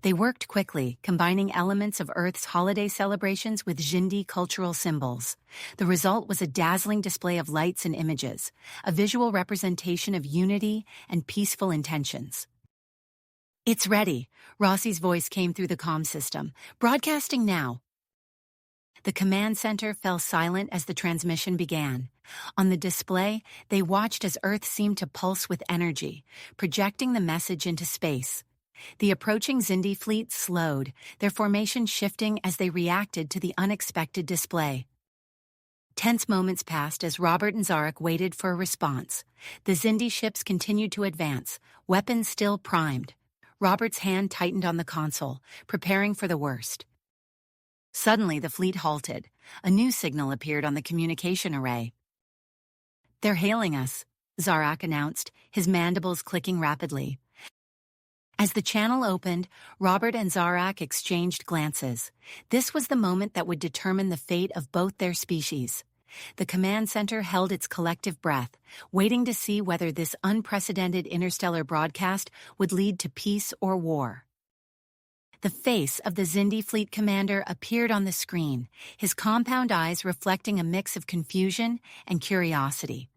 They worked quickly, combining elements of Earth's holiday celebrations with Xindi cultural symbols. The result was a dazzling display of lights and images, a visual representation of unity and peaceful intentions. It's ready, Rossi's voice came through the comm system. Broadcasting now. The command center fell silent as the transmission began. On the display, they watched as Earth seemed to pulse with energy, projecting the message into space. The approaching Xindi fleet slowed, their formation shifting as they reacted to the unexpected display. Tense moments passed as Robert and Zarak waited for a response. The Xindi ships continued to advance, weapons still primed. Robert's hand tightened on the console, preparing for the worst. Suddenly, the fleet halted. A new signal appeared on the communication array. They're hailing us, Zarak announced, his mandibles clicking rapidly. As the channel opened, Robert and Zarak exchanged glances. This was the moment that would determine the fate of both their species. The command center held its collective breath, waiting to see whether this unprecedented interstellar broadcast would lead to peace or war. The face of the Xindi fleet commander appeared on the screen, his compound eyes reflecting a mix of confusion and curiosity.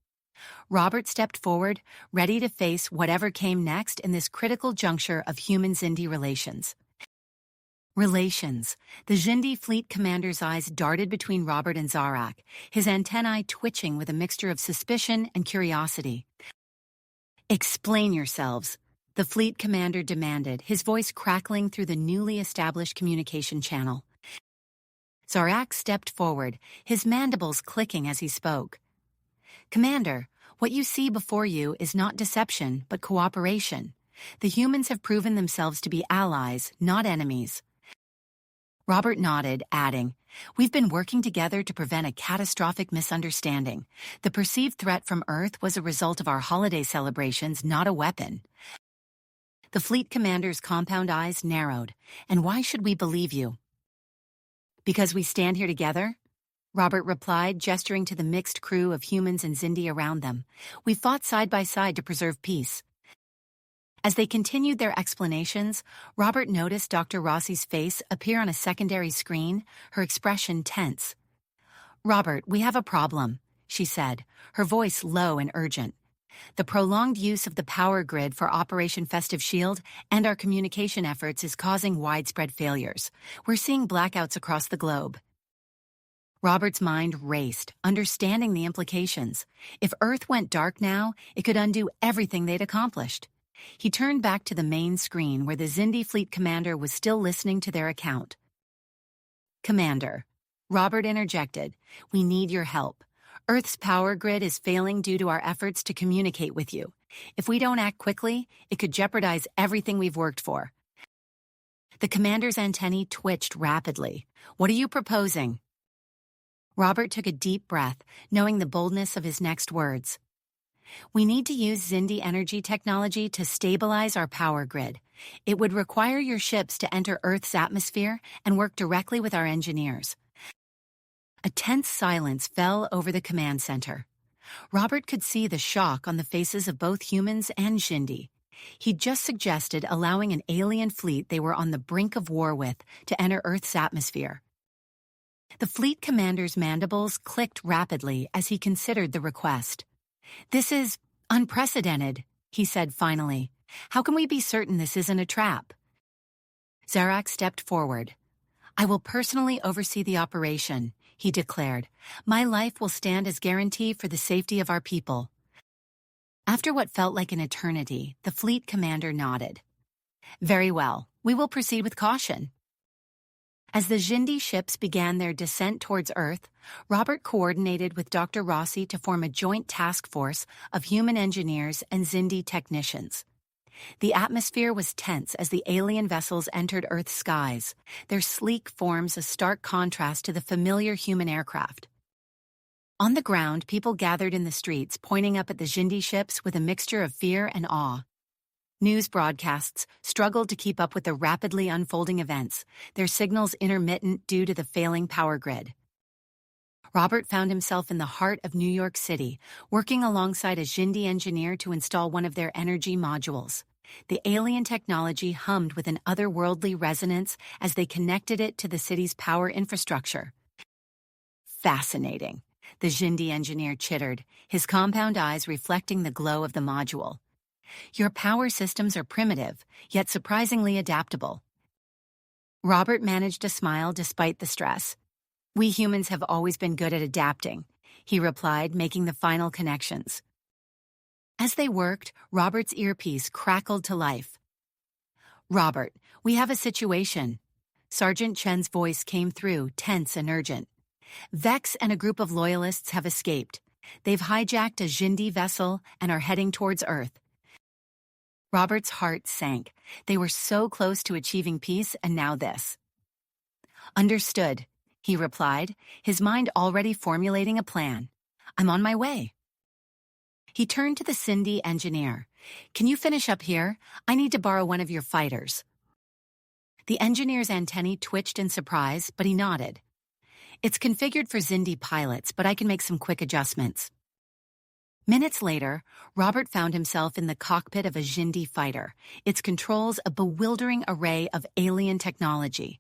Robert stepped forward, ready to face whatever came next in this critical juncture of human-Xindi relations. Relations. The Xindi fleet commander's eyes darted between Robert and Zarak, his antennae twitching with a mixture of suspicion and curiosity. Explain yourselves, the fleet commander demanded, his voice crackling through the newly established communication channel. Zarak stepped forward, his mandibles clicking as he spoke. Commander, what you see before you is not deception, but cooperation. The humans have proven themselves to be allies, not enemies. Robert nodded, adding, We've been working together to prevent a catastrophic misunderstanding. The perceived threat from Earth was a result of our holiday celebrations, not a weapon. The fleet commander's compound eyes narrowed. And why should we believe you? Because we stand here together? Robert replied, gesturing to the mixed crew of humans and Xindi around them. We fought side by side to preserve peace. As they continued their explanations, Robert noticed Dr. Rossi's face appear on a secondary screen, her expression tense. Robert, we have a problem, she said, her voice low and urgent. The prolonged use of the power grid for Operation Festive Shield and our communication efforts is causing widespread failures. We're seeing blackouts across the globe. Robert's mind raced, understanding the implications. If Earth went dark now, it could undo everything they'd accomplished. He turned back to the main screen where the Xindi fleet commander was still listening to their account. Commander, Robert interjected, we need your help. Earth's power grid is failing due to our efforts to communicate with you. If we don't act quickly, it could jeopardize everything we've worked for. The commander's antennae twitched rapidly. What are you proposing? Robert took a deep breath, knowing the boldness of his next words. We need to use Xindi energy technology to stabilize our power grid. It would require your ships to enter Earth's atmosphere and work directly with our engineers. A tense silence fell over the command center. Robert could see the shock on the faces of both humans and Xindi. He'd just suggested allowing an alien fleet they were on the brink of war with to enter Earth's atmosphere. The fleet commander's mandibles clicked rapidly as he considered the request. This is unprecedented, he said finally. How can we be certain this isn't a trap? Zarak stepped forward. I will personally oversee the operation, he declared. My life will stand as guarantee for the safety of our people. After what felt like an eternity, the fleet commander nodded. Very well, we will proceed with caution. As the Xindi ships began their descent towards Earth, Robert coordinated with Dr. Rossi to form a joint task force of human engineers and Xindi technicians. The atmosphere was tense as the alien vessels entered Earth's skies, their sleek forms a stark contrast to the familiar human aircraft. On the ground, people gathered in the streets, pointing up at the Xindi ships with a mixture of fear and awe. News broadcasts struggled to keep up with the rapidly unfolding events, their signals intermittent due to the failing power grid. Robert found himself in the heart of New York City, working alongside a Xindi engineer to install one of their energy modules. The alien technology hummed with an otherworldly resonance as they connected it to the city's power infrastructure. Fascinating, the Xindi engineer chittered, his compound eyes reflecting the glow of the module. Your power systems are primitive, yet surprisingly adaptable. Robert managed to smile despite the stress. We humans have always been good at adapting, he replied, making the final connections. As they worked, Robert's earpiece crackled to life. Robert, we have a situation. Sergeant Chen's voice came through, tense and urgent. Vex and a group of loyalists have escaped. They've hijacked a Xindi vessel and are heading towards Earth. Robert's heart sank. They were so close to achieving peace, and now this. Understood, he replied, his mind already formulating a plan. I'm on my way. He turned to the Xindi engineer. Can you finish up here? I need to borrow one of your fighters. The engineer's antennae twitched in surprise, but he nodded. It's configured for Xindi pilots, but I can make some quick adjustments. Minutes later, Robert found himself in the cockpit of a Xindi fighter, its controls a bewildering array of alien technology.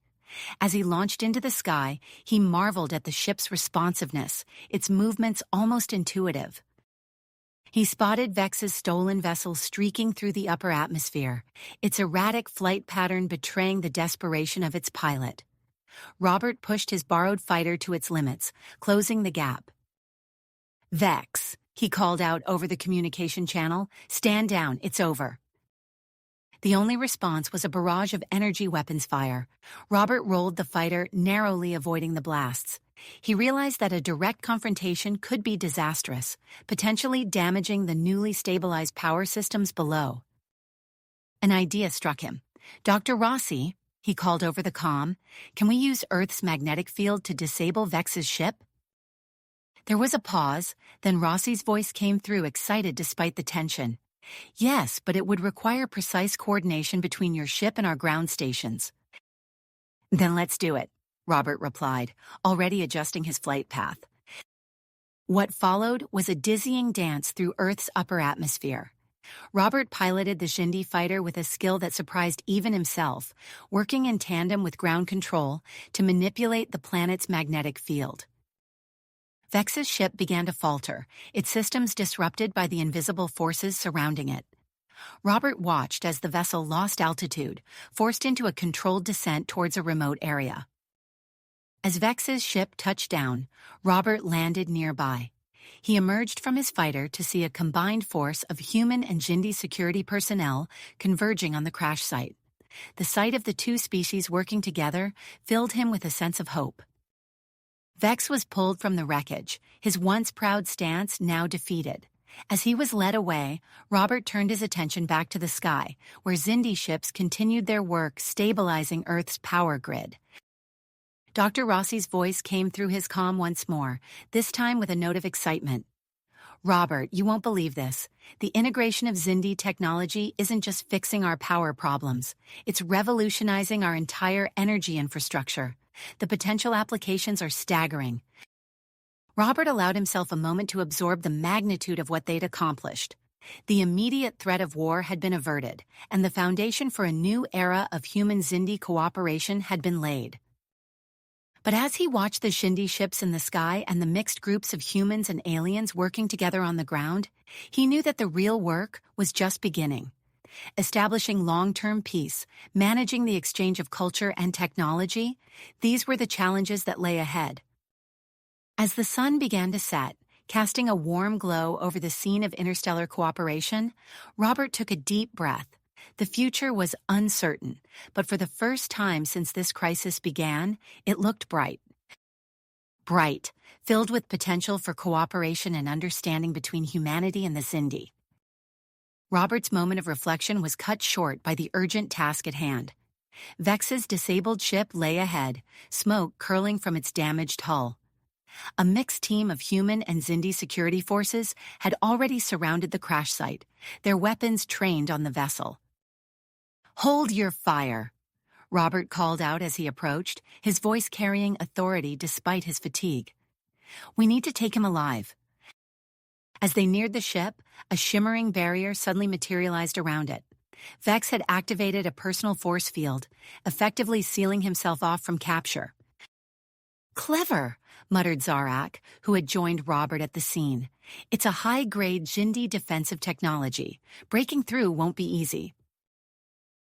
As he launched into the sky, he marveled at the ship's responsiveness, its movements almost intuitive. He spotted Vex's stolen vessel streaking through the upper atmosphere, its erratic flight pattern betraying the desperation of its pilot. Robert pushed his borrowed fighter to its limits, closing the gap. Vex, he called out over the communication channel, stand down, it's over. The only response was a barrage of energy weapons fire. Robert rolled the fighter, narrowly avoiding the blasts. He realized that a direct confrontation could be disastrous, potentially damaging the newly stabilized power systems below. An idea struck him. Dr. Rossi, he called over the comm, can we use Earth's magnetic field to disable Vex's ship? There was a pause, then Rossi's voice came through, excited despite the tension. Yes, but it would require precise coordination between your ship and our ground stations. Then let's do it, Robert replied, already adjusting his flight path. What followed was a dizzying dance through Earth's upper atmosphere. Robert piloted the Xindi fighter with a skill that surprised even himself, working in tandem with ground control to manipulate the planet's magnetic field. Vex's ship began to falter, its systems disrupted by the invisible forces surrounding it. Robert watched as the vessel lost altitude, forced into a controlled descent towards a remote area. As Vex's ship touched down, Robert landed nearby. He emerged from his fighter to see a combined force of human and Xindi security personnel converging on the crash site. The sight of the two species working together filled him with a sense of hope. Vex was pulled from the wreckage, his once proud stance now defeated. As he was led away, Robert turned his attention back to the sky, where Xindi ships continued their work stabilizing Earth's power grid. Dr. Rossi's voice came through his comm once more, this time with a note of excitement. Robert, you won't believe this. The integration of Xindi technology isn't just fixing our power problems. It's revolutionizing our entire energy infrastructure. The potential applications are staggering. Robert allowed himself a moment to absorb the magnitude of what they'd accomplished. The immediate threat of war had been averted, and the foundation for a new era of human-Xindi cooperation had been laid. But as he watched the Xindi ships in the sky and the mixed groups of humans and aliens working together on the ground, he knew that the real work was just beginning. Establishing long-term peace, managing the exchange of culture and technology, these were the challenges that lay ahead. As the sun began to set, casting a warm glow over the scene of interstellar cooperation, Robert took a deep breath. The future was uncertain, but for the first time since this crisis began, it looked bright. Bright, filled with potential for cooperation and understanding between humanity and the Xindi. Robert's moment of reflection was cut short by the urgent task at hand. Vex's disabled ship lay ahead, smoke curling from its damaged hull. A mixed team of human and Xindi security forces had already surrounded the crash site, their weapons trained on the vessel. "Hold your fire," Robert called out as he approached, his voice carrying authority despite his fatigue. "We need to take him alive." As they neared the ship, a shimmering barrier suddenly materialized around it. Vex had activated a personal force field, effectively sealing himself off from capture. "Clever," muttered Zarak, who had joined Robert at the scene. "It's a high-grade Xindi defensive technology. Breaking through won't be easy."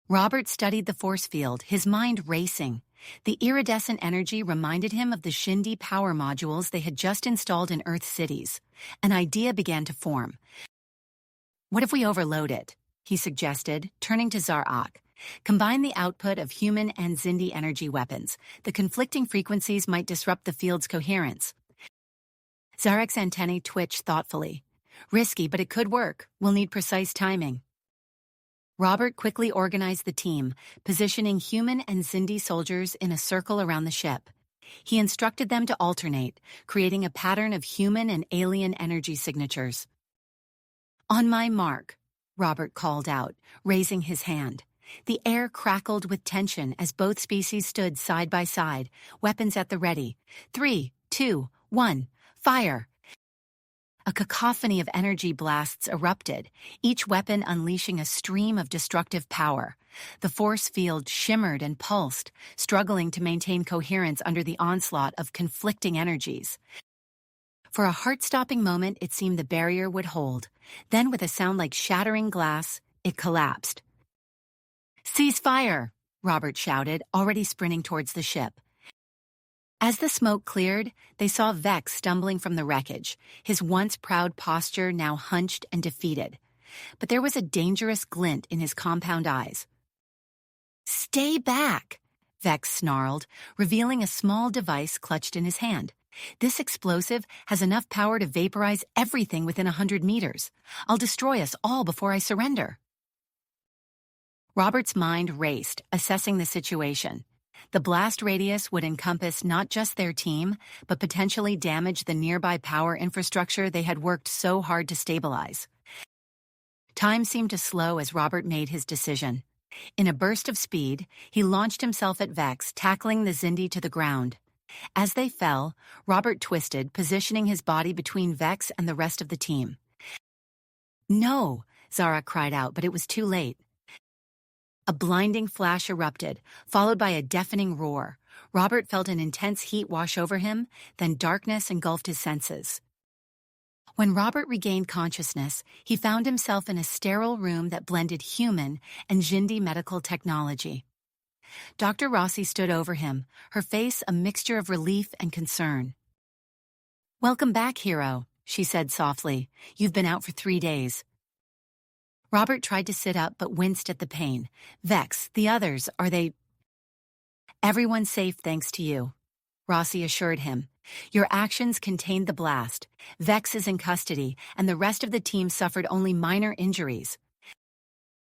Robert studied the force field, his mind racing. The iridescent energy reminded him of the Xindi power modules they had just installed in Earth cities. An idea began to form. "What if we overload it?" he suggested, turning to Zarak. "Combine the output of human and Xindi energy weapons. The conflicting frequencies might disrupt the field's coherence." Zarak's antennae twitched thoughtfully. "Risky, but it could work. We'll need precise timing." Robert quickly organized the team, positioning human and Xindi soldiers in a circle around the ship. He instructed them to alternate, creating a pattern of human and alien energy signatures. "On my mark," Robert called out, raising his hand. The air crackled with tension as both species stood side by side, weapons at the ready. 3, 2, 1, fire! A cacophony of energy blasts erupted, each weapon unleashing a stream of destructive power. The force field shimmered and pulsed, struggling to maintain coherence under the onslaught of conflicting energies. For a heart-stopping moment, it seemed the barrier would hold. Then, with a sound like shattering glass, it collapsed. "Cease fire!" Robert shouted, already sprinting towards the ship. As the smoke cleared, they saw Vex stumbling from the wreckage, his once proud posture now hunched and defeated. But there was a dangerous glint in his compound eyes. "Stay back!" Vex snarled, revealing a small device clutched in his hand. "This explosive has enough power to vaporize everything within 100 meters. I'll destroy us all before I surrender." Robert's mind raced, assessing the situation. The blast radius would encompass not just their team, but potentially damage the nearby power infrastructure they had worked so hard to stabilize. Time seemed to slow as Robert made his decision. In a burst of speed, he launched himself at Vex, tackling the Xindi to the ground. As they fell, Robert twisted, positioning his body between Vex and the rest of the team. "No!" Zarak cried out, but it was too late. A blinding flash erupted, followed by a deafening roar. Robert felt an intense heat wash over him, then darkness engulfed his senses. When Robert regained consciousness, he found himself in a sterile room that blended human and Xindi medical technology. Dr. Rossi stood over him, her face a mixture of relief and concern. "Welcome back, hero," she said softly. "You've been out for 3 days." Robert tried to sit up but winced at the pain. "Vex, the others, are they—" "Everyone's safe thanks to you," Rossi assured him. "Your actions contained the blast. Vex is in custody, and the rest of the team suffered only minor injuries."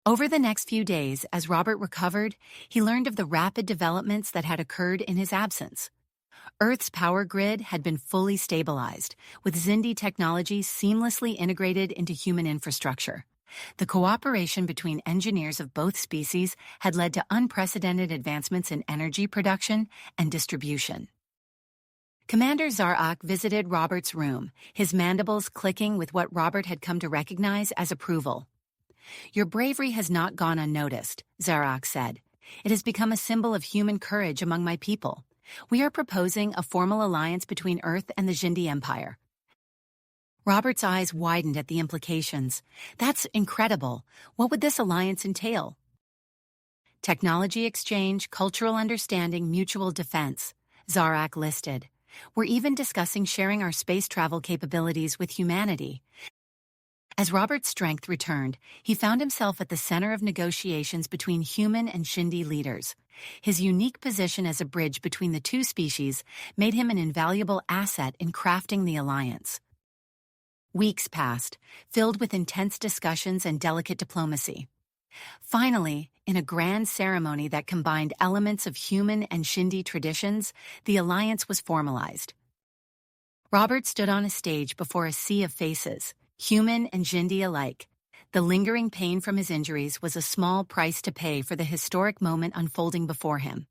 Over the next few days, as Robert recovered, he learned of the rapid developments that had occurred in his absence. Earth's power grid had been fully stabilized, with Xindi technology seamlessly integrated into human infrastructure. The cooperation between engineers of both species had led to unprecedented advancements in energy production and distribution. Commander Zarak visited Robert's room, his mandibles clicking with what Robert had come to recognize as approval. "Your bravery has not gone unnoticed," Zarak said. "It has become a symbol of human courage among my people. We are proposing a formal alliance between Earth and the Xindi Empire." Robert's eyes widened at the implications. "That's incredible. What would this alliance entail?" "Technology exchange, cultural understanding, mutual defense," Zarak listed. "We're even discussing sharing our space travel capabilities with humanity." As Robert's strength returned, he found himself at the center of negotiations between human and Xindi leaders. His unique position as a bridge between the two species made him an invaluable asset in crafting the alliance. Weeks passed, filled with intense discussions and delicate diplomacy. Finally, in a grand ceremony that combined elements of human and Shindy traditions, the alliance was formalized. Robert stood on a stage before a sea of faces, human and Shindy alike. The lingering pain from his injuries was a small price to pay for the historic moment unfolding before him.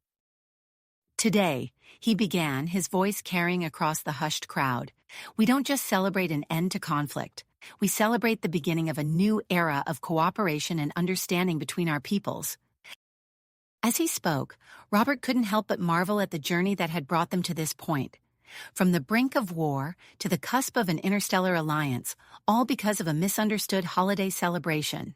Today, he began, his voice carrying across the hushed crowd. We don't just celebrate an end to conflict. We celebrate the beginning of a new era of cooperation and understanding between our peoples. As he spoke, Robert couldn't help but marvel at the journey that had brought them to this point. From the brink of war to the cusp of an interstellar alliance, all because of a misunderstood holiday celebration.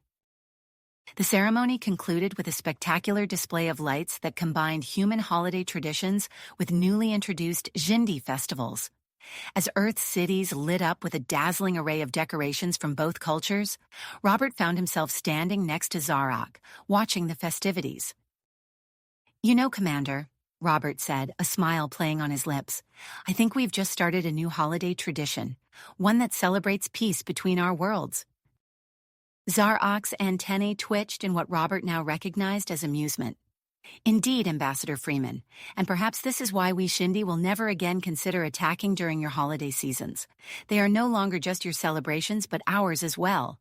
The ceremony concluded with a spectacular display of lights that combined human holiday traditions with newly introduced Shindy festivals. As Earth's cities lit up with a dazzling array of decorations from both cultures, Robert found himself standing next to Zarak, watching the festivities. "You know, Commander," Robert said, a smile playing on his lips, "I think we've just started a new holiday tradition, one that celebrates peace between our worlds." Zarak's antennae twitched in what Robert now recognized as amusement. "Indeed, Ambassador Freeman, and perhaps this is why we Shindy will never again consider attacking during your holiday seasons. They are no longer just your celebrations, but ours as well."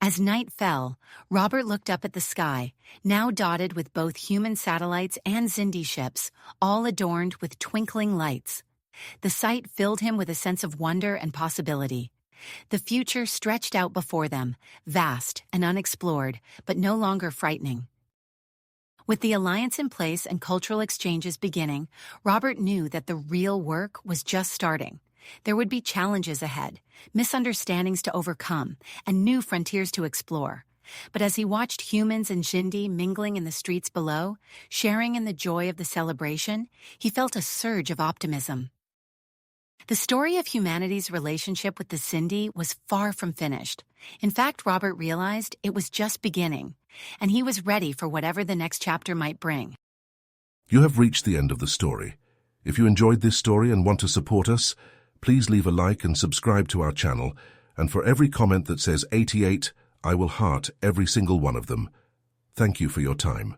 As night fell, Robert looked up at the sky, now dotted with both human satellites and Shindy ships, all adorned with twinkling lights. The sight filled him with a sense of wonder and possibility. The future stretched out before them, vast and unexplored, but no longer frightening. With the alliance in place and cultural exchanges beginning, Robert knew that the real work was just starting. There would be challenges ahead, misunderstandings to overcome, and new frontiers to explore. But as he watched humans and Shindy mingling in the streets below, sharing in the joy of the celebration, he felt a surge of optimism. The story of humanity's relationship with the Shindy was far from finished. In fact, Robert realized it was just beginning, and he was ready for whatever the next chapter might bring. You have reached the end of the story. If you enjoyed this story and want to support us, please leave a like and subscribe to our channel, and for every comment that says 88, I will heart every single one of them. Thank you for your time.